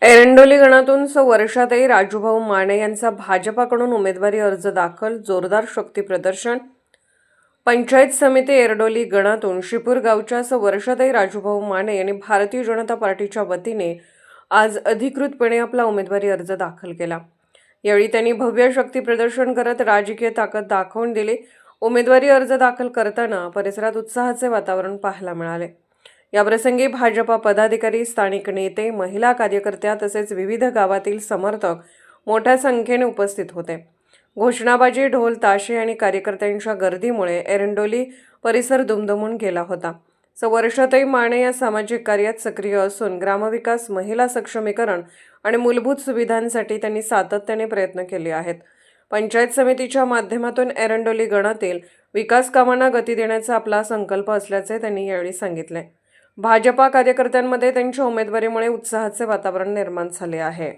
एरंडोली गणातून वर्षाताई राजूभाऊ माने यांचा भाजपाकडून उमेदवारी अर्ज दाखल, जोरदार शक्ती प्रदर्शन। पंचायत समिती एरडोली गणातून शिपूर गावच्या वर्षाताई राजूभाऊ माने यांनी भारतीय जनता पार्टीच्या वतीने आज अधिकृतपणे आपला उमेदवारी अर्ज दाखल केला। यावेळी त्यांनी भव्य शक्ती प्रदर्शन करत राजकीय ताकद दाखवून दिली। उमेदवारी अर्ज दाखल करताना परिसरात उत्साहाचे वातावरण पाहायला मिळाले। याप्रसंगी भाजपा पदाधिकारी, स्थानिक नेते, महिला कार्यकर्त्या तसेच विविध गावातील समर्थक मोठ्या संख्येने उपस्थित होते। घोषणाबाजी, ढोल ताशे आणि कार्यकर्त्यांच्या गर्दीमुळे एरंडोली परिसर दुमदुमून गेला होता। वर्षाताई माने या सामाजिक कार्यात सक्रिय असून ग्रामविकास, महिला सक्षमीकरण आणि मूलभूत सुविधांसाठी त्यांनी सातत्याने प्रयत्न केले आहेत। पंचायत समितीच्या माध्यमातून एरंडोली गणातील विकास कामांना गती देण्याचा आपला संकल्प असल्याचे त्यांनी यावेळी सांगितले। भाजपा कार्यकर्त्यांमध्ये त्यांच्या उमेदवारीमुळे उत्साहाचे वातावरण निर्माण झाले आहे।